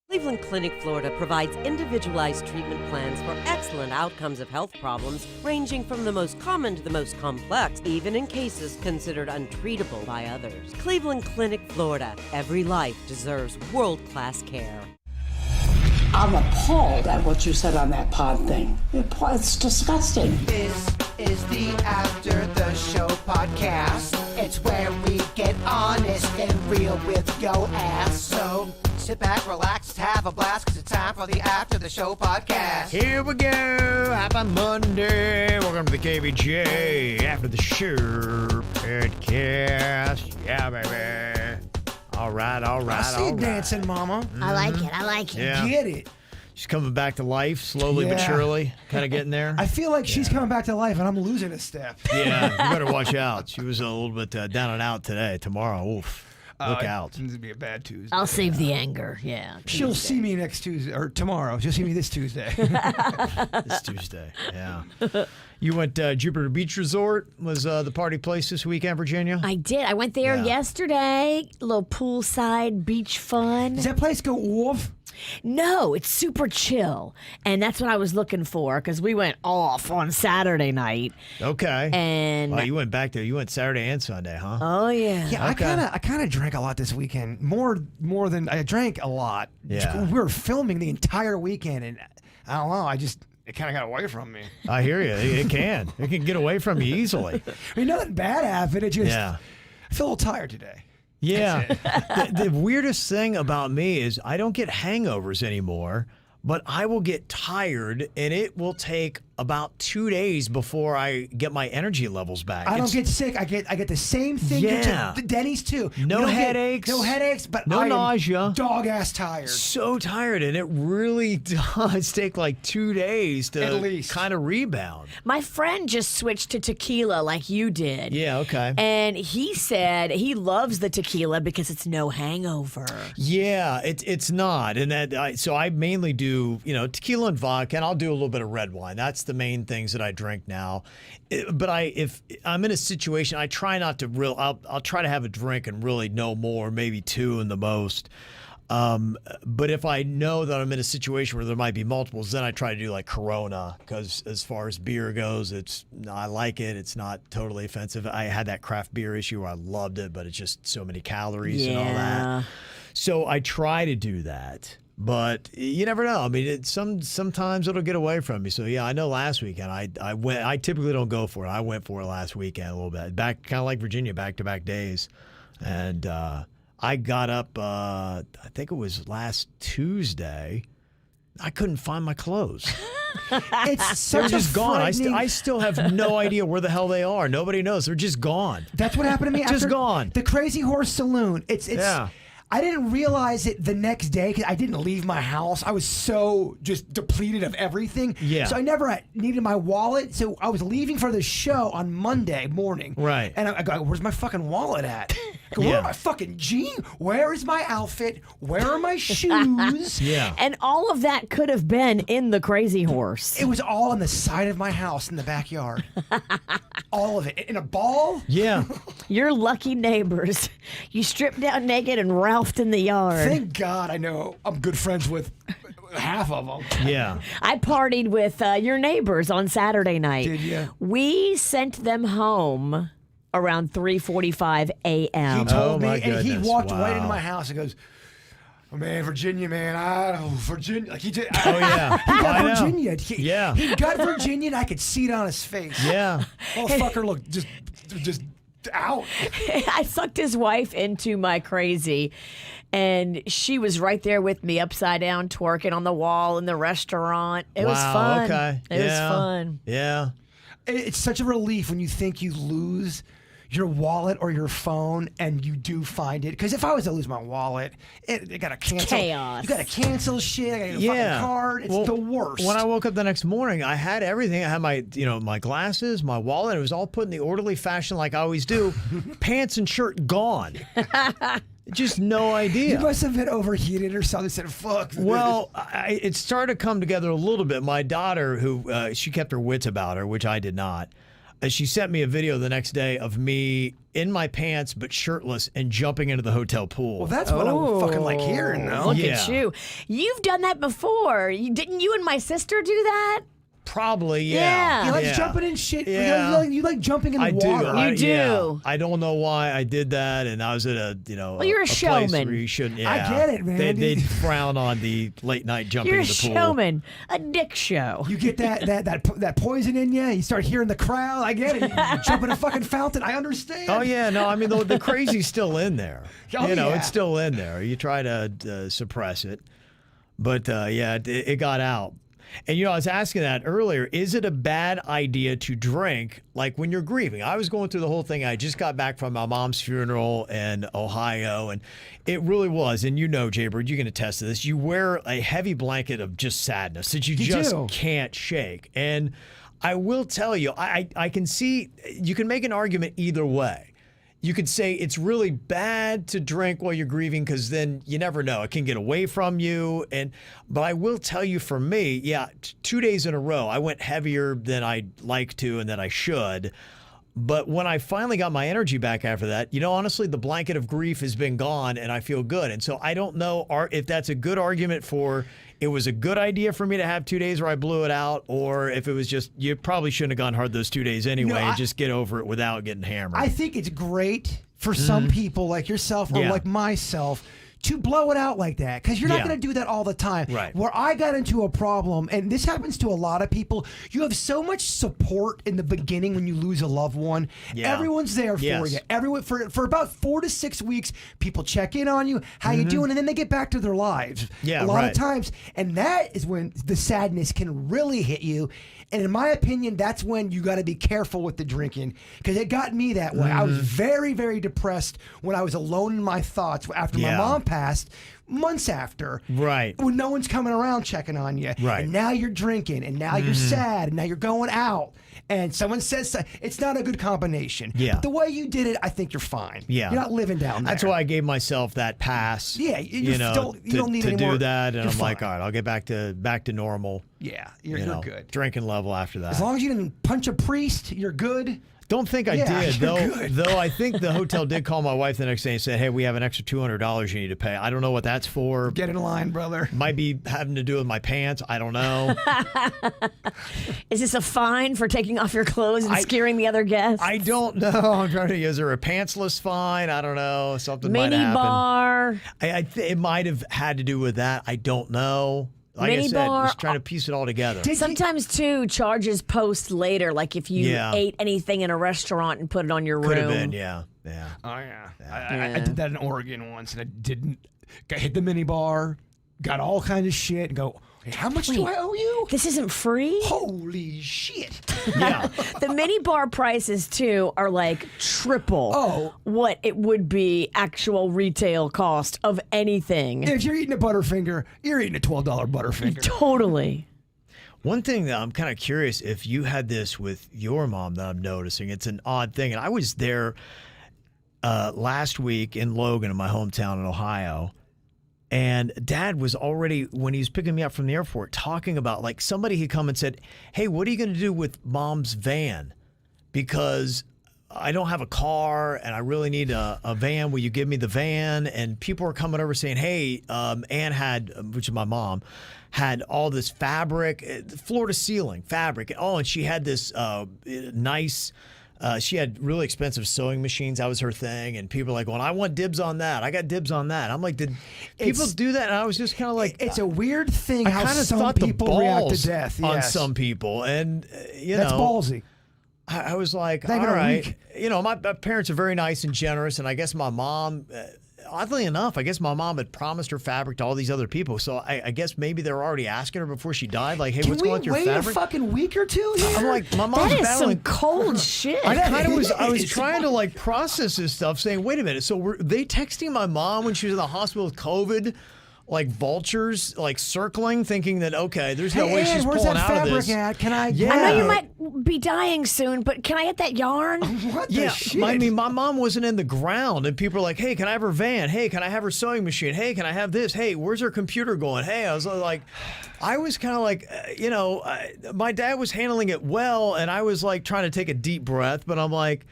Cleveland Clinic, Florida provides individualized treatment plans for excellent outcomes of health problems ranging from the most common to the most complex, even in cases considered untreatable by others. Cleveland Clinic, Florida. Every life deserves world-class care. I'm appalled at what you said on that pod thing. It's disgusting. This is the After the Show podcast. It's where we get honest and real with yo ass. So sit back, relax, have a blast, because it's time for the After the Show podcast. Here we go. Happy Monday. Welcome to the KVJ After the Show podcast. Yeah, baby. All right. I see you dancing, Mama. I like it. Yeah. Get it. She's coming back to life slowly but surely. Kind of getting there. I feel like she's coming back to life, and I'm losing a step. Yeah, you better watch out. She was a little bit down and out today. Tomorrow, oof. Look out. It's going to be a bad Tuesday. I'll save the anger. Yeah. She'll see me next Tuesday, or tomorrow. She'll see me this Tuesday. This Tuesday, yeah. You went Jupiter Beach Resort, was the party place this weekend, Virginia? I did. I went there yesterday. A little poolside beach fun. Does that place go off? No, it's super chill. And that's what I was looking for because we went off on Saturday night. Okay. And wow, you went back there. You went Saturday and Sunday, huh? Oh, yeah. Yeah, Okay. I kind of drank a lot this weekend. More than I drank a lot. Yeah. We were filming the entire weekend, and I don't know. It kind of got away from me. I hear you. It can get away from you easily. I mean, nothing bad happened. It just Yeah. I feel a little tired today. Yeah. The weirdest thing about me is I don't get hangovers anymore, but I will get tired, and it will take about 2 days before I get my energy levels back. I don't get sick. I get the same thing. Yeah. Denny's too. No headaches. No headaches, but no nausea. Dog ass tired. So tired, and it really does take like 2 days to At least. kind of rebound. My friend just switched to tequila like you did. Yeah, okay. And he said he loves the tequila because it's no hangover. Yeah, it's not, and so I mainly do tequila and vodka, and I'll do a little bit of red wine. That's the main things that I drink now. But if I'm in a situation, I try not to I'll try to have a drink and really no more, maybe two in the most. But if I know that I'm in a situation where there might be multiples, then I try to do like Corona, because as far as beer goes, I like it. It's not totally offensive. I had that craft beer issue where I loved it, but it's just so many calories and all that. So I try to do that. But you never know. I mean, sometimes it'll get away from me. So yeah, I know last weekend I went. I typically don't go for it. I went for it last weekend a little bit, back kind of like Virginia, back-to-back days, and I got up. I think it was last Tuesday. I couldn't find my clothes. It's such They're just gone. I still have no idea where the hell they are. Nobody knows. They're just gone. That's what happened to me. Just after gone. The Crazy Horse Saloon. It's Yeah. I didn't realize it the next day because I didn't leave my house. I was so just depleted of everything. Yeah. So I never needed my wallet. So I was leaving for the show on Monday morning. Right. And I go, where's my fucking wallet at? I go, where are my fucking jeans? Where is my outfit? Where are my shoes? Yeah. And all of that could have been in the Crazy Horse. It was all on the side of my house in the backyard. All of it. In a ball? Yeah. Your lucky neighbors. You stripped down naked and ralphed in the yard. Thank God I know I'm good friends with half of them. Yeah. I partied with your neighbors on Saturday night. Did ya? We sent them home around 3:45 a.m. He told my me, and he goodness. walked right Wow. into my house and goes, "Oh man, Virginia, man, Virginia." Like he did. Oh yeah. He got I know. Virginia. Yeah. He got Virginia, and I could see it on his face. Yeah. Motherfucker looked just out. I sucked his wife into my crazy, and she was right there with me, upside down, twerking on the wall in the restaurant. It was Wow, fun. okay. It was Yeah. fun. Yeah. It's such a relief when you think you lose your wallet or your phone and you do find it. Because if I was to lose my wallet, it got to cancel. Chaos. You got to cancel shit. I got to get a Yeah. fucking card. It's Well, the worst. When I woke up the next morning, I had everything. I had my, my glasses, my wallet. It was all put in the orderly fashion like I always do. Pants and shirt gone. Just no idea. You must have been overheated or something. Said, "Fuck." Well, it started to come together a little bit. My daughter, who she kept her wits about her, which I did not. She sent me a video the next day of me in my pants but shirtless and jumping into the hotel pool. Well, that's what I fucking like hearing, though. Look Yeah. at you. You've done that before. Didn't you and my sister do that? Probably, Yeah. yeah. You like Yeah. jumping in shit. Yeah. You like jumping in the I do. water. You do. Yeah. I don't know why I did that, and I was at a Well, you're a place showman. where you shouldn't. I Yeah. get it, man. They'd frown on the late night jumping You're in a the pool. showman. A dick show. You get that poison in you. You start hearing the crowd. I get it. You jump in a fucking fountain. I understand. Oh yeah, no, I mean the crazy's still in there. Oh, yeah. It's still in there. You try to suppress it, but yeah, it got out. And I was asking that earlier. Is it a bad idea to drink like when you're grieving? I was going through the whole thing. I just got back from my mom's funeral in Ohio, and it really was. And Jaybird, you can attest to this. You wear a heavy blanket of just sadness that you just do. can't shake. And I will tell you, I can see you can make an argument either way. You could say it's really bad to drink while you're grieving because then you never know. It can get away from you. But I will tell you, for me, 2 days in a row, I went heavier than I'd like to and that I should. But when I finally got my energy back after that, honestly, the blanket of grief has been gone and I feel good. And so I don't know if that's a good argument for it was a good idea for me to have 2 days where I blew it out, or if it was just you probably shouldn't have gone hard those 2 days anyway and just get over it without getting hammered. I think it's great for some people like yourself or Yeah. like myself to blow it out like that, because you're not Yeah. going to do that all the time. Right. Where I got into a problem, and this happens to a lot of people, you have so much support in the beginning when you lose a loved one. Yeah. Everyone's there for Yes. you. Everyone for about 4 to 6 weeks, people check in on you, how you doing, and then they get back to their lives. Yeah, a lot right. of times, and that is when the sadness can really hit you. And in my opinion, that's when you got to be careful with the drinking, because it got me that way. I was very, very depressed when I was alone in my thoughts after my Yeah. mom passed, months after. Right. When no one's coming around checking on you. Right. And now you're drinking, and now you're sad, and now you're going out. And someone says it's not a good combination. Yeah. But the way you did it, I think you're fine. Yeah. You're not living down there. That's why I gave myself that pass. Yeah, you don't need to any do more- that, and you're I'm like, fine. all right, I'll get back to normal. Yeah, you're good. Drinking level after that. As long as you didn't punch a priest, you're good. Don't think I Yeah, did, you're though. good. Though I think the hotel did call my wife the next day and said, "Hey, we have an extra $200 you need to pay." I don't know what that's for. Get in line, brother. Might be having to do with my pants. I don't know. Is this a fine for taking off your clothes and scaring the other guests? I don't know. I'm trying to. Is there a pantsless fine? I don't know. Something might Mini happen. bar. It might have had to do with that. I don't know. Like I Mini said, bar. just trying to piece it all together. Sometimes too, charges post later. Like if you Yeah. ate anything in a restaurant and put it on your Could room. have been, yeah. Oh yeah. I did that in Oregon once, and I didn't. Got hit the mini bar, got all kind of shit, and go, hey, how much do I owe you? This isn't free. Holy shit! Yeah. The mini bar prices too are like triple what it would be actual retail cost of anything. If you're eating a Butterfinger, you're eating a $12 Butterfinger. Totally. One thing that I'm kind of curious if you had this with your mom that I'm noticing. It's an odd thing. And I was there last week in Logan, in my hometown in Ohio. And Dad was already, when he was picking me up from the airport, talking about like somebody had come and said, "Hey, what are you going to do with Mom's van? Because I don't have a car and I really need a van. Will you give me the van?" And people were coming over saying, "Hey, Ann had," which is my mom, had all this fabric, floor to ceiling fabric. Oh, and she had this nice. She had really expensive sewing machines. That was her thing. And people were like, "Well, I want dibs on that. I got dibs on that." I'm like, did people do that? And I was just kind of like, It's a weird thing I how kind of some thought the people react balls to death. on Yes. some people. And, That's ballsy. I was like, They all got a right. week. My parents are very nice and generous. And I guess my mom, oddly enough, my mom had promised her fabric to all these other people. So I guess maybe they were already asking her before she died, like, "Hey, Can what's we going on with your wait fabric?" a fucking week or two here? I'm like, my mom's That is battling. some cold shit. I was trying to like process this stuff, saying, "Wait a minute." So were they texting my mom when she was in the hospital with COVID? like vultures, like circling, thinking that, okay, there's no Hey, way Ann, she's where's pulling that out of fabric this. at? Can I? Yeah. I know you might be dying soon, but can I get that yarn? What the Yeah, shit? I mean, my mom wasn't in the ground, and people are like, "Hey, can I have her van? Hey, can I have her sewing machine? Hey, can I have this? Hey, where's her computer going? Hey," I was like, I was kind of like, my dad was handling it well, and I was like trying to take a deep breath, but I'm like,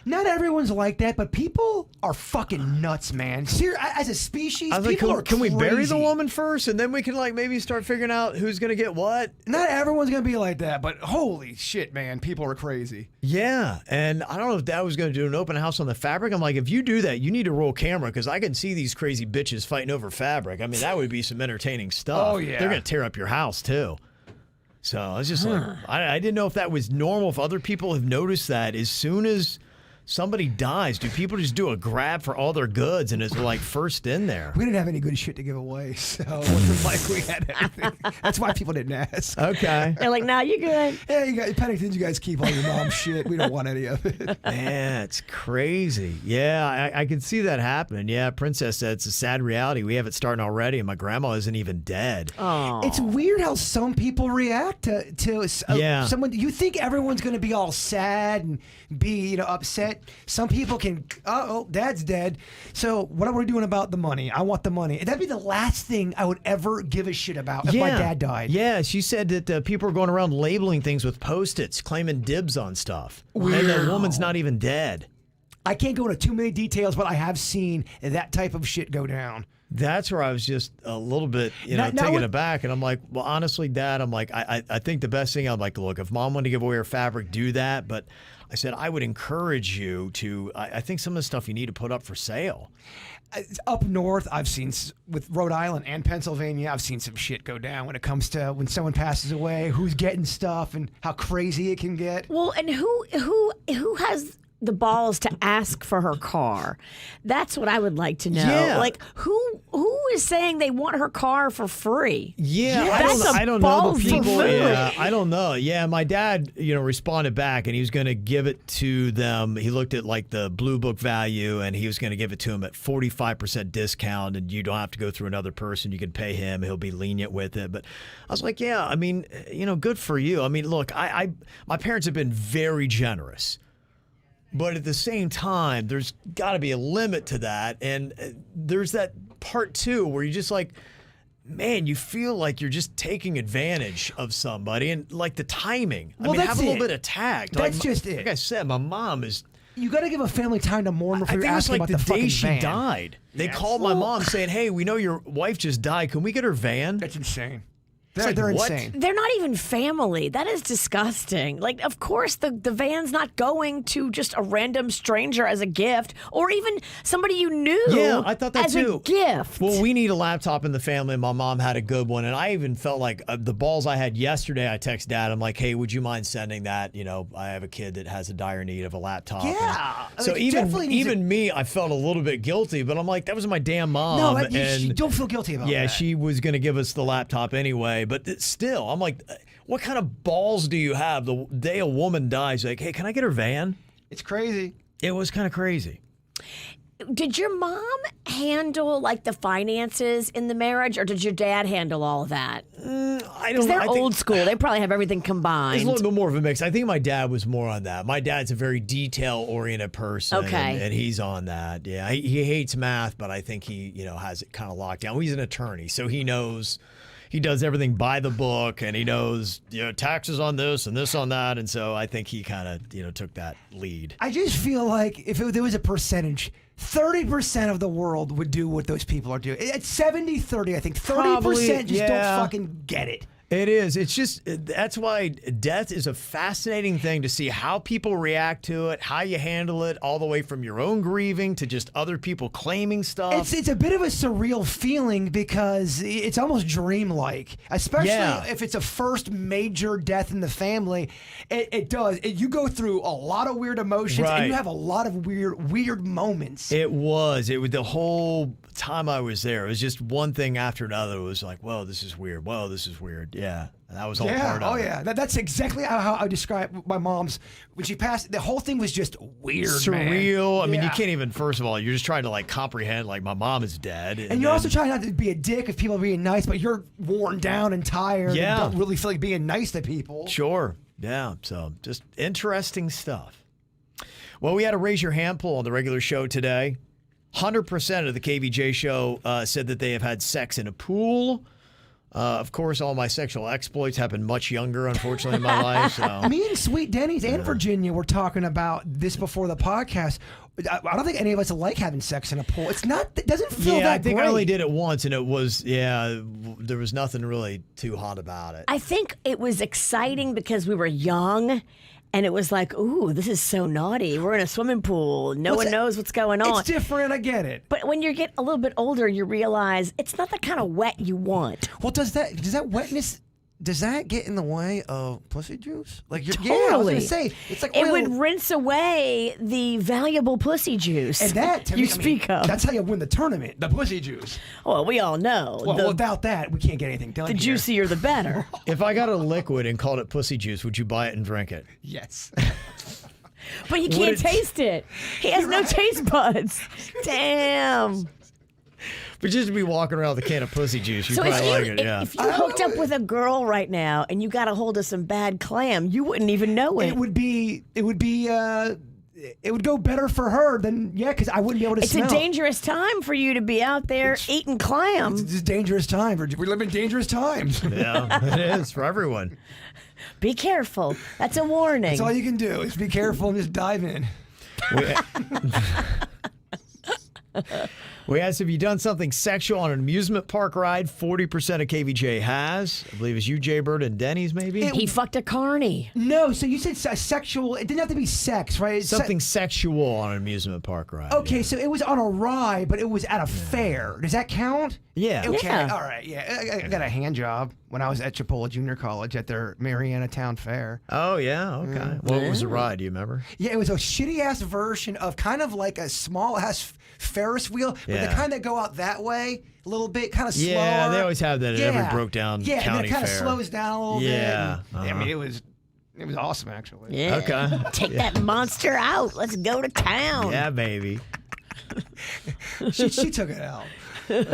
Not everyone's like that, but people are fucking nuts, man. As a species, I was like, people are can we bury the crazy. woman first, and then we can like maybe start figuring out who's gonna get what? Not everyone's gonna be like that, but holy shit, man, people are crazy. Yeah, and I don't know if Dad was going to do an open house on the fabric. I'm like, if you do that, you need to roll camera because I can see these crazy bitches fighting over fabric. I mean, that would be some entertaining stuff. Oh, yeah. They're going to tear up your house, too. So I was just like, I didn't know if that was normal, if other people have noticed that as soon as somebody dies, do people just do a grab for all their goods and it's like first in there? We didn't have any good shit to give away, so it wasn't like we had anything. That's why people didn't ask. Okay. They're like, "Nah, you good." Yeah, you guys, Pennington, you guys keep all your mom's shit. We don't want any of it. Man, it's crazy. Yeah, I can see that happening. Yeah, Princess said it's a sad reality. We have it starting already, and my grandma isn't even dead. Oh, It's weird how some people react to Yeah. someone. You think everyone's going to be all sad and be upset. Some people can. Oh, Dad's dead. So what are we doing about the money? I want the money. That'd be the last thing I would ever give a shit about if my dad died. Yeah, she said that people are going around labeling things with Post-its, claiming dibs on stuff. And the woman's not even dead. I can't go into too many details, but I have seen that type of shit go down. That's where I was just a little bit, Now taken what- aback. And I'm like, well, honestly, Dad, I'm like, I think the best thing, I'm like, look, if Mom wanted to give away her fabric, do that. But I said, I would encourage you to, I think some of the stuff you need to put up for sale. Up north, I've seen with Rhode Island and Pennsylvania, I've seen some shit go down when it comes to when someone passes away, who's getting stuff and how crazy it can get. well, and who has the balls to ask for her car? That's what I would like to know. Yeah. Like, who is saying they want her car for free? Yeah, That's a I don't know ballsy the people. move. Yeah, I don't know. Yeah, my dad, responded back, and he was going to give it to them. He looked at like the Blue Book value, and he was going to give it to him at 45% discount, and you don't have to go through another person. You can pay him; he'll be lenient with it. But I was like, yeah, I mean, good for you. I mean, look, my parents have been very generous. But at the same time, there's got to be a limit to that. And there's that part, too, where you just like, man, you feel like you're just taking advantage of somebody. And like the timing. Well, I mean, that's have a little it. bit of tact. That's like, just it. Like I said, my mom is... You got to give a family time to mourn I before think you're it was asking like about the the day fucking she van. died. They Yes. called my mom saying, hey, we know your wife just died. Can we get her van? That's insane. like, They're what? insane. They're not even family. That is disgusting. Like, of course, the van's not going to just a random stranger as a gift or even somebody you knew Yeah, I thought that as too. a gift. Well, we need a laptop in the family. My mom had a good one, and I even felt like the balls I had yesterday. I text Dad. I'm like, "Hey, would you mind sending that? I have a kid that has a dire need of a laptop." Yeah, And so it definitely needs even me, I felt a little bit guilty, but I'm like, that was my damn mom. No, and you don't feel guilty about yeah, that. she was going to give us the laptop anyway, but still, I'm like, what kind of balls do you have the day a woman dies? Like, hey, can I get her van? It's crazy. It was kind of crazy. Did your mom handle like the finances in the marriage, or did your dad handle all of that? I don't. Because they're I think- old school. They probably have everything combined. It's a little bit more of a mix. I think my dad was more on that. My dad's a very detail-oriented person, Okay. and he's on that. Yeah, he hates math, but I think he, has it kind of locked down. Well, he's an attorney, so he knows. He does everything by the book, and he knows, taxes on this and this on that, and so I think he kind of, took that lead. I just feel like if there was a percentage, 30% of the world would do what those people are doing. It's 70-30, I think. 30% Probably, just yeah. don't fucking get it. It is. It's just, that's why death is a fascinating thing to see how people react to it, how you handle it, all the way from your own grieving to just other people claiming stuff. It's a bit of a surreal feeling because it's almost dreamlike, especially Yeah. if it's a first major death in the family. It does. You go through a lot of weird emotions, Right. and you have a lot of weird moments. It was the whole time I was there. It was just one thing after another. It was like, whoa, this is weird. Whoa, this is weird. Yeah, that was all part of it. Yeah. That's exactly how I describe my mom's. When she passed, the whole thing was just weird, Surreal. man. I mean, you Yeah. can't even, first of all, you're just trying to like comprehend, like, my mom is dead. And you're also trying not to be a dick if people are being nice, but you're worn down and tired Yeah. and don't really feel like being nice to people. Sure. Yeah. So just interesting stuff. Well, we had a raise your hand poll on the regular show today. 100% of the KVJ show said that they have had sex in a pool. Of course, all my sexual exploits happened much younger, unfortunately, in my life. So. Me and Sweet Denny's and Virginia were talking about this before the podcast. I don't think any of us like having sex in a pool. It's not. It doesn't feel that Yeah, I think great. I only did it once, and it was, there was nothing really too hot about it. I think it was exciting because we were young. And it was like, ooh, this is so naughty. We're in a swimming pool. No one knows what's going on. It's different. I get it. But when you get a little bit older, you realize it's not the kind of wet you want. Well, does that wetness? Does that get in the way of pussy juice? Like, Totally. yeah, I was gonna say it's like It oil. would rinse away the valuable pussy juice And that to you me, speak of. That's how you win the tournament. The pussy juice. Well, we all know. Well, without that, we can't get anything done. the here. juicier, the better. If I got a liquid and called it pussy juice, would you buy it and drink it? Yes. But you Would can't it- taste it. He has no taste buds. Damn. But just to be walking around with a can of pussy juice, you So probably like it, yeah. if you hooked up with a girl right now and you got a hold of some bad clam, you wouldn't even know it. It would go better for her than because I wouldn't be able to It's smell. a dangerous time for you to be out there eating clam. It's a dangerous time. We live in dangerous times. Yeah, it is for everyone. Be careful. That's a warning. That's all you can do is be careful and just dive in. We asked, have you done something sexual on an amusement park ride? 40% of KVJ has. I believe it's you, Jaybird, and Denny's, maybe? He fucked a carny. No, so you said sexual. It didn't have to be sex, right? Something sexual on an amusement park ride. Okay, yeah. so it was on a ride, but it was at a fair. Does that count? Yeah. Okay, Yeah. all right, yeah. I got a hand job when I was at Chipola Junior College at their Mariana Town Fair. Oh, yeah, okay. What was the ride, do you remember? Yeah, it was a shitty-ass version of kind of like a small-ass Ferris wheel, but the Yeah. kind that go out that way a little bit, kind of slower. Yeah, they always have that at every broke down yeah, county and it kind of fair. slows down a little Yeah, bit. I mean, it was awesome, actually. Yeah. Okay. Take that monster out. Let's go to town. Yeah, baby. She took it out. And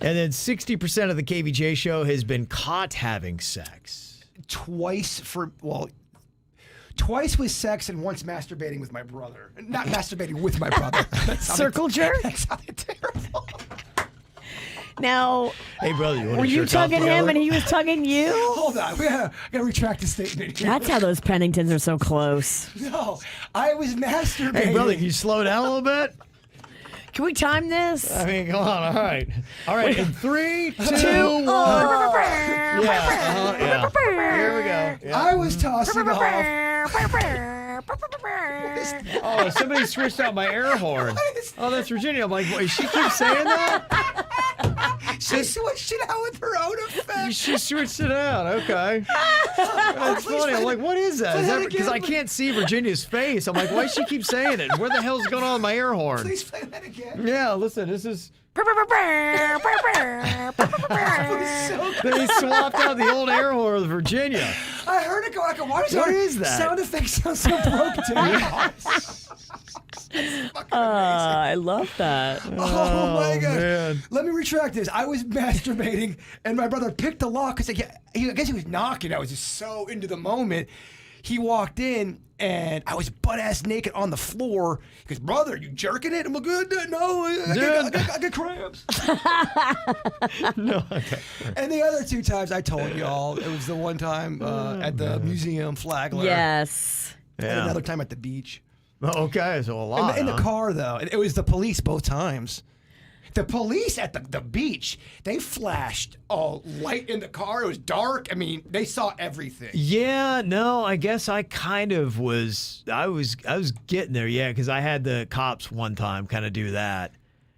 then 60% of the KVJ show has been caught having sex. Twice with sex and once masturbating with my brother. Not masturbating with my brother. That sounded- Circle jerk? That sounded terrible. Now, Hey, brother, you want were to you jerk off tugging him together? and he was tugging you? Hold on. I gotta retract the statement here. That's how those Penningtons are so close. No, I was masturbating. Hey, brother, can you slow down a little bit? Can we time this? I mean, come on. All right. All right. In 3, 2, 1. Oh. Yeah. Here we go. Yeah. I was tossing off. Oh, somebody switched out my air horn. Oh, that's Virginia. I'm like, wait, she keeps saying that? She switched it out with her own effect. She switched it out. Okay. That's Please funny. play I'm like, what is that? play Is that that because again, I can't see Virginia's face? I'm like, why does she keep saying it? Where the hell's going on with my air horn? Please play that again. Yeah, listen, this is. It was so good. They swapped out the old air horn with Virginia. I heard it go like, why does What our is that? sound effects sound so broke down? I love that. Oh my god! man. Let me retract this. I was masturbating, and my brother picked the lock because I guess he was knocking. I was just so into the moment. He walked in, and I was butt ass naked on the floor. He goes, "Brother, you jerking it?" I'm like, "No, I get cramps." No, okay. And the other two times I told y'all, it was the one time at the museum, Flagler. Yes. And Yeah. another time at the beach. Okay, so a lot. In the huh? car, though. It was the police both times. The police at the beach, they flashed all light in the car. It was dark. I mean, they saw everything. Yeah, no, I guess I kind of was. I was getting there, yeah, because I had the cops one time kind of do that.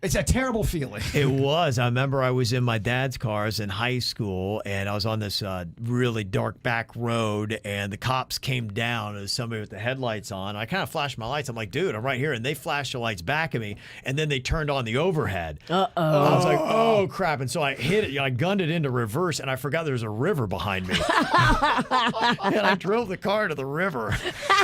It's a terrible feeling. It was. I remember I was in my dad's cars in high school, and I was on this really dark back road, and the cops came down as somebody with the headlights on. I kind of flashed my lights. I'm like, dude, I'm right here. And they flashed the lights back at me, and then they turned on the overhead. I was like, oh, crap. And so I hit it. I gunned it into reverse, and I forgot there was a river behind me. And I drove the car to the river.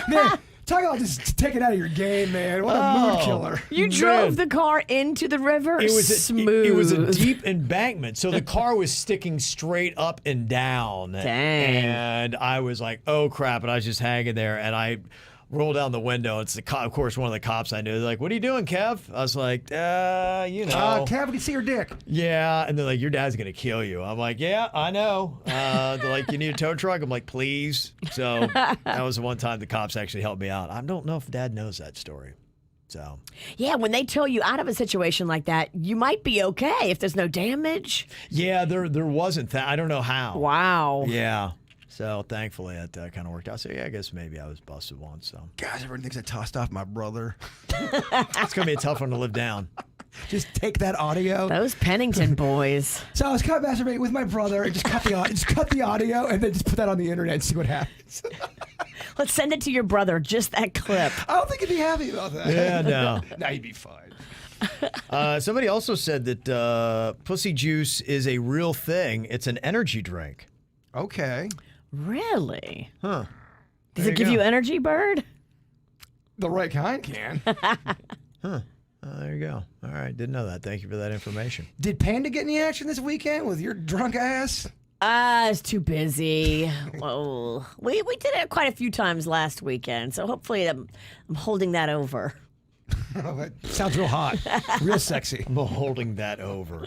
Man, talk about just taking it out of your game, man. What a mood killer. You drove the car into the river? It was smooth. It was a deep embankment, so the car was sticking straight up and down. Dang. And I was like, oh, crap. And I was just hanging there, and I rolled down the window. It's of course, one of the cops I knew. They're like, what are you doing, Kev? I was like, Kev, we can see your dick. Yeah. And they're like, your dad's going to kill you. I'm like, yeah, I know. They're like, you need a tow truck? I'm like, please. So that was the one time the cops actually helped me out. I don't know if Dad knows that story. So Yeah, when they tow you out of a situation like that, you might be okay if there's no damage. yeah, there wasn't that. I don't know how. Wow. Yeah. So thankfully that kind of worked out. So yeah, I guess maybe I was busted once. So Guys, everyone thinks I tossed off my brother. it's gonna be a tough one to live down. Just take that audio. Those Pennington boys. So I was caught masturbating with my brother and just cut the audio and then just put that on the internet and see what happens. Let's send it to your brother, just that clip. I don't think he'd be happy about that. Yeah, no. Nah, he'd be fine. Somebody also said that pussy juice is a real thing. It's an energy drink. Okay. Really? Huh. Does There it give go. you energy, Bird? The right kind can. There you go. All right, didn't know that. Thank you for that information. Did Panda get any action this weekend with your drunk ass? It's too busy. Well, we did it quite a few times last weekend, so hopefully I'm holding that over. Oh, that sounds real hot. Real sexy. I'm holding that over.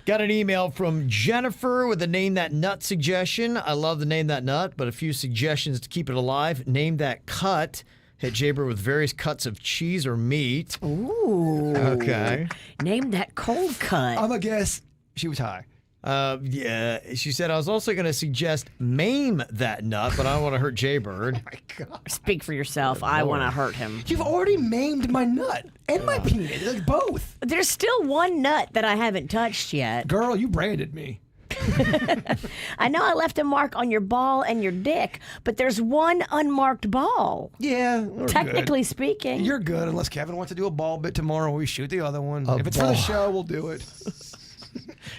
Got an email from Jennifer with a Name That Nut suggestion. I love the Name That Nut, but a few suggestions to keep it alive. Name That Cut. Hit Jaber with various cuts of cheese or meat. Ooh. Okay. Name that cold cut. I'm going to guess she was high. Yeah, she said, I was also going to suggest Maim That Nut, but I don't want to hurt Jaybird. My God. Speak for yourself. I want to hurt him. You've already maimed my nut and my penis. Like both. There's still one nut that I haven't touched yet. Girl, you branded me. I know I left a mark on your ball and your dick, but there's one unmarked ball. Yeah. we're Technically good. speaking. You're good unless Kevin wants to do a ball bit tomorrow. We shoot the other one. If it's for ball. the show, we'll do it.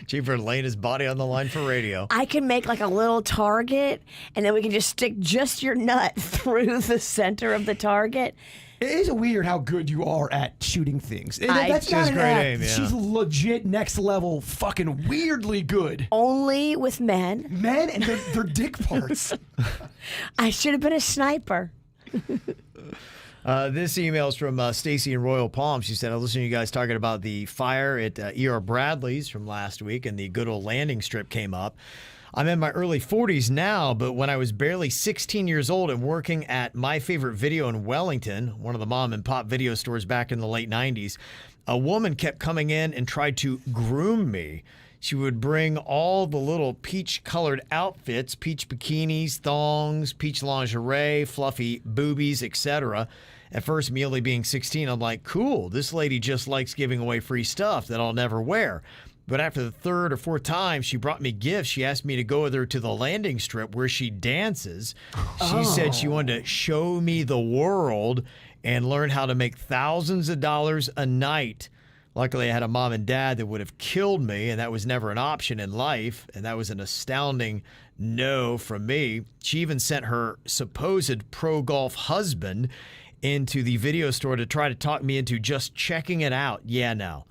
Jaybird laying his body on the line for radio. I can make like a little target, and then we can just stick just your nut through the center of the target. It is weird how good you are at shooting things. That's She has great aim, yeah. She's legit next level, fucking weirdly good. Only with men. Men and their dick parts. I should have been a sniper. This email is from Stacy in Royal Palm. She said, I listened to you guys talking about the fire at E.R. Bradley's from last week, and the good old landing strip came up. I'm in my early 40s now, but when I was barely 16 years old and working at My Favorite Video in Wellington, one of the mom and pop video stores back in the late 90s, a woman kept coming in and tried to groom me. She would bring all the little peach-colored outfits, peach bikinis, thongs, peach lingerie, fluffy boobies, etc. At first, me only being 16, I'm like, cool, this lady just likes giving away free stuff that I'll never wear. But after the third or fourth time she brought me gifts, she asked me to go with her to the landing strip where she dances. She said she wanted to show me the world and learn how to make thousands of dollars a night. Luckily, I had a mom and dad that would have killed me, and that was never an option in life, and that was an astounding no from me. She even sent her supposed pro golf husband into the video store to try to talk me into just checking it out. Yeah, no.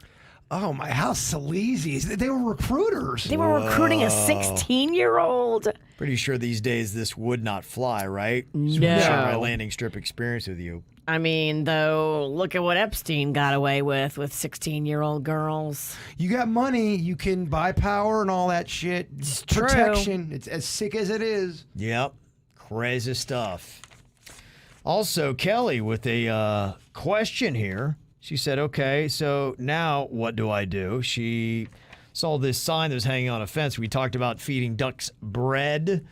Oh, my, how sleazy. They were recruiters. They were recruiting a 16-year-old. Pretty sure these days this would not fly, right? No. Share my landing strip experience with you. I mean, though, look at what Epstein got away with 16-year-old girls. You got money, you can buy power and all that shit. It's true. Protection. It's as sick as it is. Yep. Crazy stuff. Also, Kelly with a question here. She said, okay, so now what do I do? She saw this sign that was hanging on a fence. We talked about feeding ducks bread.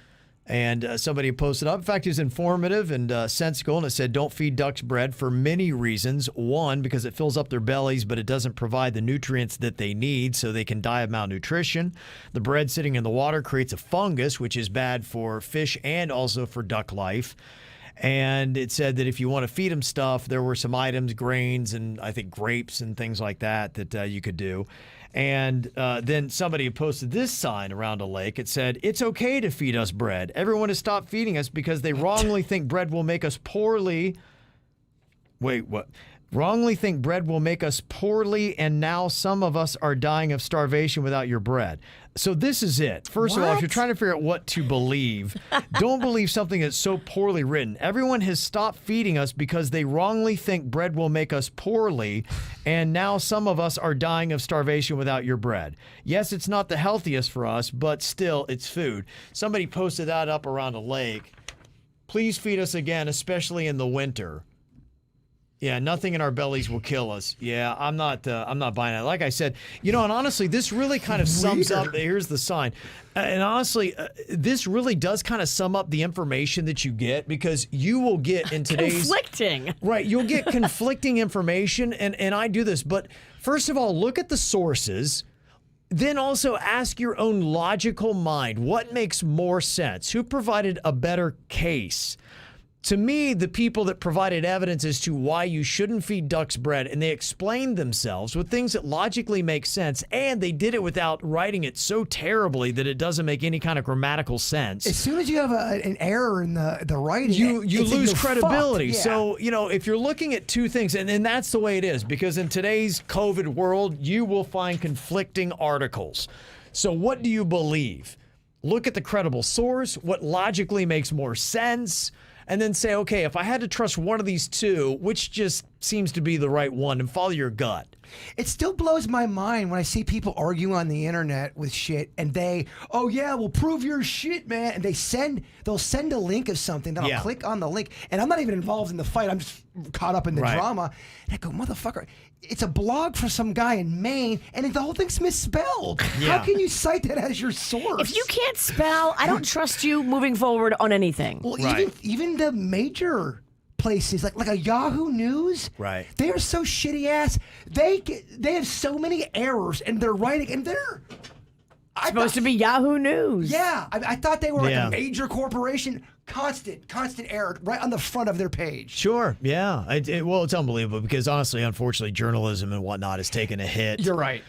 And somebody posted up. In fact, it was informative and sensical, and it said, don't feed ducks bread for many reasons. One, because it fills up their bellies, but it doesn't provide the nutrients that they need, so they can die of malnutrition. The bread sitting in the water creates a fungus, which is bad for fish and also for duck life. And it said that if you want to feed them stuff, there were some items, grains, and I think grapes and things like that you could do. And then somebody posted this sign around a lake. It said, it's okay to feed us bread. Everyone has stopped feeding us because they wrongly think bread will make us poorly. Wait, what? Wrongly think bread will make us poorly, and now some of us are dying of starvation without your bread. So this is it. First of all, if you're trying to figure out what to believe, don't believe something that's so poorly written. Everyone has stopped feeding us because they wrongly think bread will make us poorly, and now some of us are dying of starvation without your bread. Yes, it's not the healthiest for us, but still, it's food. Somebody posted that up around a lake. Please feed us again, especially in the winter. Yeah, nothing in our bellies will kill us. Yeah, I'm not buying that. Like I said, and honestly, this really kind of sums up. Here's the sign. And honestly, this really does kind of sum up the information that you get, because you will get in today's... Conflicting. Right, you'll get conflicting information, and I do this. But first of all, look at the sources. Then also ask your own logical mind, what makes more sense? Who provided a better case? To me, the people that provided evidence as to why you shouldn't feed ducks bread, and they explained themselves with things that logically make sense, and they did it without writing it so terribly that it doesn't make any kind of grammatical sense. As soon as you have an error in the writing, you lose credibility. Yeah. So, if you're looking at two things, and that's the way it is, because in today's COVID world, you will find conflicting articles. So what do you believe? Look at the credible source, what logically makes more sense, and then say, okay, if I had to trust one of these two, which just seems to be the right one, and follow your gut. It still blows my mind when I see people argue on the internet with shit, and oh yeah, well, prove your shit, man. And they'll send a link of something, then I'll click on the link, and I'm not even involved in the fight. I'm just caught up in the drama. And I go, motherfucker, it's a blog for some guy in Maine, and the whole thing's misspelled. Yeah. How can you cite that as your source? If you can't spell, I don't trust you moving forward on anything. Well, even the major places like a Yahoo News, right? They are so shitty ass. They have so many errors in their writing, and they're supposed to be Yahoo News. Yeah, I thought they were like a major corporation. Constant error right on the front of their page. Sure, yeah. It's unbelievable, because honestly, unfortunately, journalism and whatnot has taken a hit. You're right.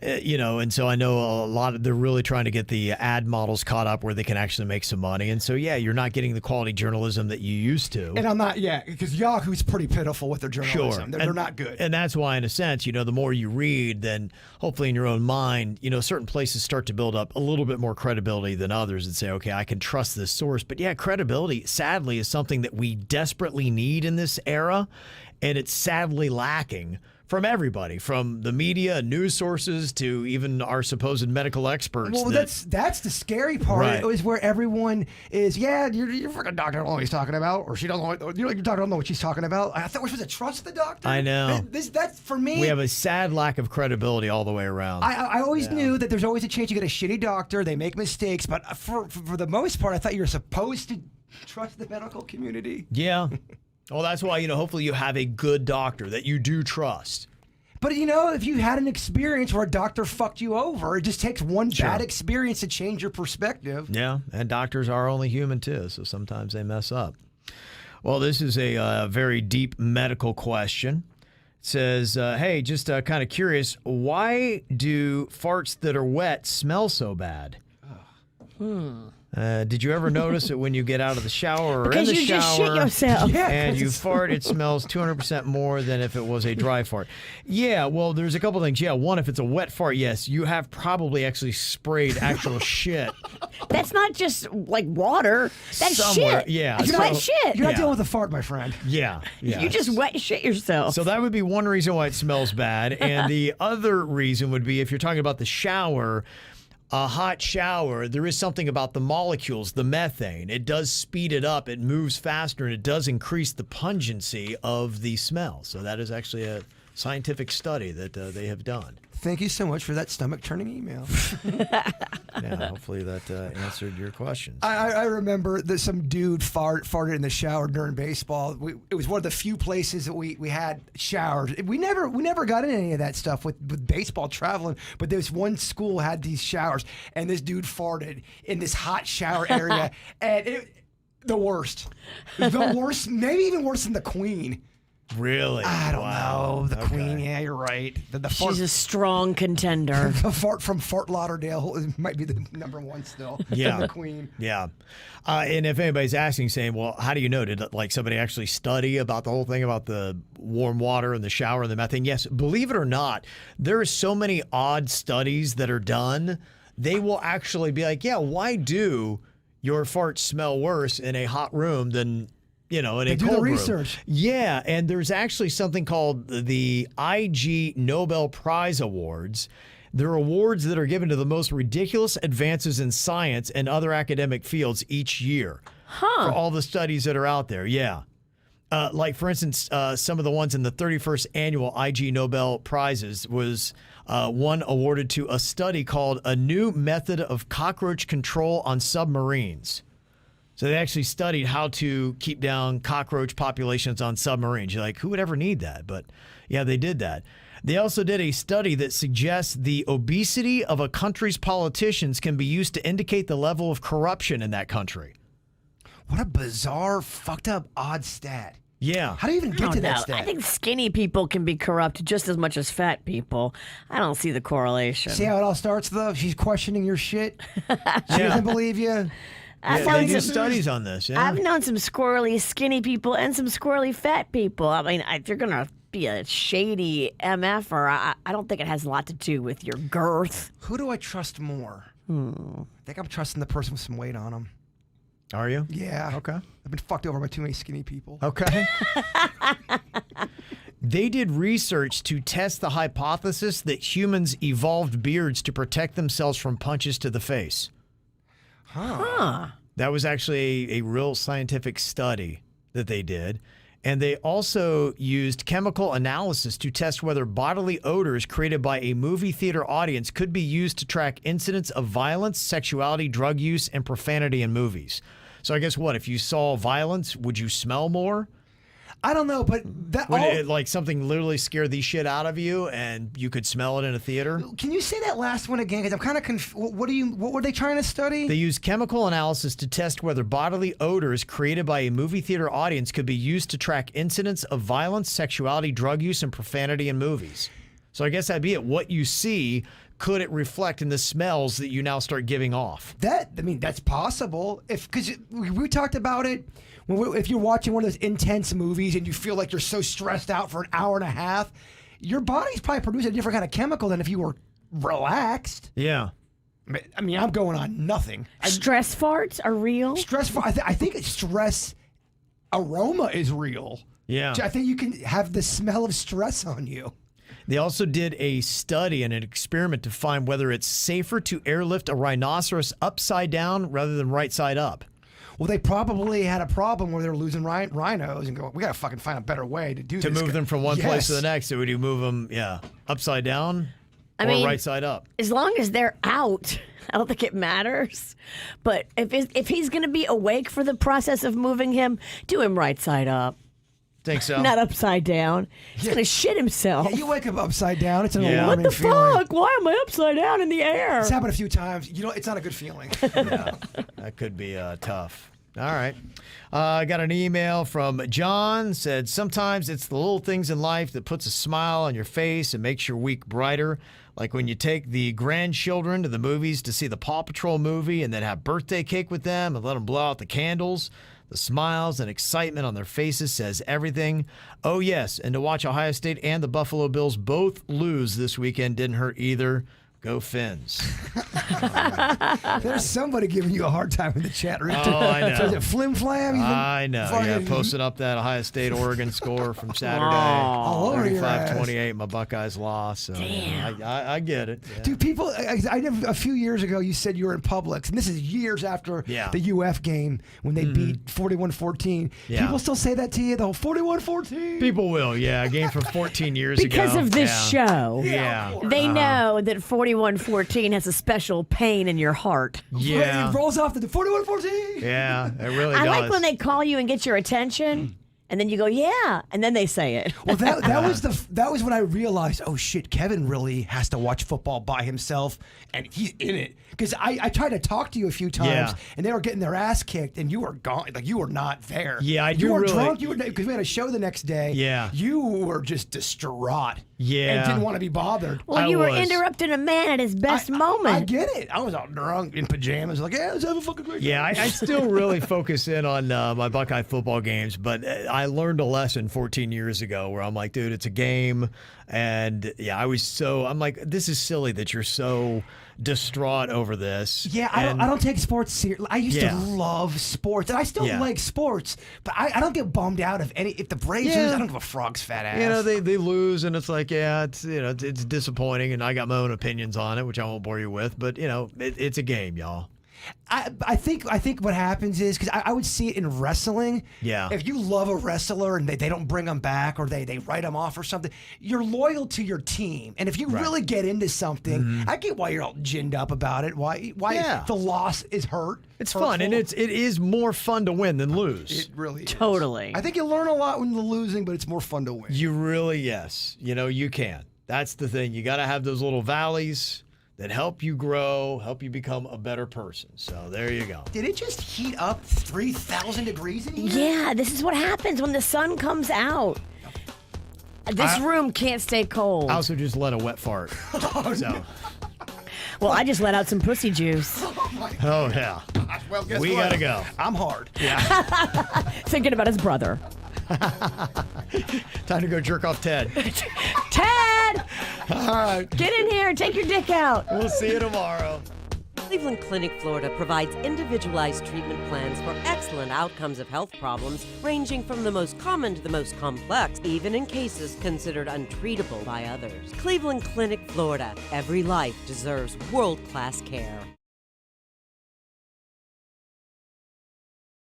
And so I know they're really trying to get the ad models caught up where they can actually make some money. And so, you're not getting the quality journalism that you used to. And I'm not, because Yahoo's pretty pitiful with their journalism. Sure. They're not good. And that's why, in a sense, the more you read, then hopefully in your own mind, certain places start to build up a little bit more credibility than others and say, okay, I can trust this source. But credibility, sadly, is something that we desperately need in this era. And it's sadly lacking from everybody, from the media, news sources, to even our supposed medical experts. Well, that's the scary part. Right. Is where everyone is. Your fucking doctor don't know what he's talking about, or she don't know. Your doctor don't know what she's talking about. I thought we're supposed to trust the doctor. I know. That's for me. We have a sad lack of credibility all the way around. I always knew that there's always a chance you get a shitty doctor. They make mistakes, but for the most part, I thought you were supposed to trust the medical community. Yeah. Well, that's why, hopefully you have a good doctor that you do trust. But, if you had an experience where a doctor fucked you over, it just takes one bad experience to change your perspective. Yeah, and doctors are only human, too, so sometimes they mess up. Well, this is a very deep medical question. It says, hey, just kind of curious, why do farts that are wet smell so bad? Did you ever notice it when you get out of the shower or in the shower? Because you just shit yourself. And you fart, it smells 200% more than if it was a dry fart. Yeah, well, there's a couple things. Yeah, one, if it's a wet fart, yes, you have probably actually sprayed actual shit. That's not just like water. That's somewhere. shit. Yeah. It's wet shit. You're not dealing with a fart, my friend. Yeah. You just wet shit yourself. So that would be one reason why it smells bad. And the other reason would be if you're talking about the shower, a hot shower, there is something about the molecules, the methane. It does speed it up. It moves faster, and it does increase the pungency of the smell. So that is actually scientific study that they have done. Thank you so much for that stomach-turning email. Yeah, hopefully that answered your questions. I remember that some dude farted in the shower during baseball. It was one of the few places that we had showers. We never got into any of that stuff with baseball traveling, but this one school had these showers, and this dude farted in this hot shower area, and the worst. The worst, maybe even worse than the Queen. Really? I don't know. The Queen, yeah, you're right. The fart, She's a strong contender. the fart from Fort Lauderdale might be the number one still. Yeah. The Queen. Yeah. And if anybody's asking, saying, well, how do you know? Did like somebody actually study about the whole thing about the warm water and the shower and the methane? Yes. Believe it or not, there are so many odd studies that are done. They will actually be like, yeah, why do your farts smell worse in a hot room than in a They do cold the room? research. Yeah, and there's actually something called the IG Nobel Prize Awards. They're awards that are given to the most ridiculous advances in science and other academic fields each year for all the studies that are out there. Yeah. Like, for instance, some of the ones in the 31st annual IG Nobel Prizes was one awarded to a study called A New Method of Cockroach Control on Submarines. So they actually studied how to keep down cockroach populations on submarines. You're like, who would ever need that? But yeah, they did that. They also did a study that suggests the obesity of a country's politicians can be used to indicate the level of corruption in that country. What a bizarre, fucked up, odd stat. Yeah. How do you even get to that stat? I think skinny people can be corrupt just as much as fat people. I don't see the correlation. See how it all starts, though? She's questioning your shit. She doesn't believe you. I've They known do some- studies on this. Yeah. I've known some squirrely skinny people and some squirrely fat people. I mean, if you're going to be a shady MFer, I don't think it has a lot to do with your girth. Who do I trust more? I think I'm trusting the person with some weight on them. Are you? Yeah. Okay. I've been fucked over by too many skinny people. Okay. They did research to test the hypothesis that humans evolved beards to protect themselves from punches to the face. That was actually a real scientific study that they did. And they also used chemical analysis to test whether bodily odors created by a movie theater audience could be used to track incidents of violence, sexuality, drug use, and profanity in movies. So I guess what? If you saw violence, would you smell more? I don't know, but that Would it, like something literally scare the shit out of you and you could smell it in a theater? Can you say that last one again? Because I'm kind of What were they trying to study? They used chemical analysis to test whether bodily odors created by a movie theater audience could be used to track incidents of violence, sexuality, drug use, and profanity in movies. So I guess that'd be it. What you see, could it reflect in the smells that you now start giving off? That's possible. Because we talked about it. If you're watching one of those intense movies and you feel like you're so stressed out for an hour and a half, your body's probably producing a different kind of chemical than if you were relaxed. Yeah. I mean, I'm going on nothing. Stress farts are real? I think stress aroma is real. Yeah. I think you can have the smell of stress on you. They also did a study and an experiment to find whether it's safer to airlift a rhinoceros upside down rather than right side up. Well, they probably had a problem where they're losing rhinos and go, we got to fucking find a better way to do To this. move them from one place to the Yes. next. So would you move them, upside down or mean, right side up? As long as they're out, I don't think it matters. But if he's going to be awake for the process of moving him, do him right side up, Think so? not upside down. He's going to shit himself. Yeah, you wake up upside down. It's an Yeah. alarming What the feeling. fuck? Why am I upside down in the air? It's happened a few times. It's not a good feeling. Yeah, that could be tough. All right. I got an email from John. Said, sometimes it's the little things in life that puts a smile on your face and makes your week brighter. Like when you take the grandchildren to the movies to see the Paw Patrol movie and then have birthday cake with them and let them blow out the candles. The smiles and excitement on their faces says everything. Oh, yes, and to watch Ohio State and the Buffalo Bills both lose this weekend didn't hurt either. Go Fins. There's somebody giving you a hard time in the chat room. Oh, I know. So is it Flim Flam? You've been I know. Yeah, fucking- posted up that Ohio State-Oregon score from Saturday. All over your ass. 35-28, my Buckeyes lost. So I get it. Yeah. Dude, people, I know a few years ago you said you were in Publix, and this is years after the UF game when they beat 41-14. Yeah. People still say that to you, the whole 41-14? People will, yeah. A game from 14 years ago. Because of this show. Yeah. They know that 41-14 has a special pain in your heart. Yeah. It rolls off to the 41-14. Yeah, it really I does. like when they call you and get your attention, and then you go, yeah, and then they say it. Well, that was when I realized, oh shit, Kevin really has to watch football by himself, and he's in it. Because I tried to talk to you a few times, and they were getting their ass kicked, and you were gone, like you were not there. Yeah, I you do were really- drunk. You were because we had a show the next day. Yeah. you were just distraught. Yeah. and didn't want to be bothered. Well, I you were was. interrupting a man at his best moment. I get it. I was all drunk in pajamas, like, yeah, let's have a fucking great Yeah, time. I still really focus in on my Buckeye football games, but I learned a lesson 14 years ago where I'm like, dude, it's a game. And yeah, I'm like, this is silly that you're so distraught over this. Yeah, I don't take sports seriously. I used to love sports, and I still Yeah. like sports, but I don't get bummed out if the Braves lose. I don't give a frog's fat ass. You know, they lose, and it's like, yeah, it's it's disappointing, and I got my own opinions on it, which I won't bore you with, but it's a game, y'all. I think what happens is because I would see it in wrestling. Yeah. If you love a wrestler and they don't bring them back or they write them off or something, you're loyal to your team. And if you really get into something, I get why you're all ginned up about it. Why the loss is hurt. It's fun, and it is more fun to win than lose. It really is. Totally. I think you learn a lot when you're losing, but it's more fun to win. You really, yes. You can. That's the thing. You got to have those little valleys that help you grow, help you become a better person. So there you go. Did it just heat up 3,000 degrees in here? Yeah, this is what happens when the sun comes out. This room can't stay cold. I also just let a wet fart. So, Well, I just let out some pussy juice. oh yeah. Well, guess We what? gotta go. I'm hard. Thinking about his brother. Time to go jerk off Ted. Ted! All right. Get in here and take your dick out. We'll see you tomorrow. Cleveland Clinic, Florida provides individualized treatment plans for excellent outcomes of health problems, ranging from the most common to the most complex, even in cases considered untreatable by others. Cleveland Clinic, Florida. Every life deserves world-class care.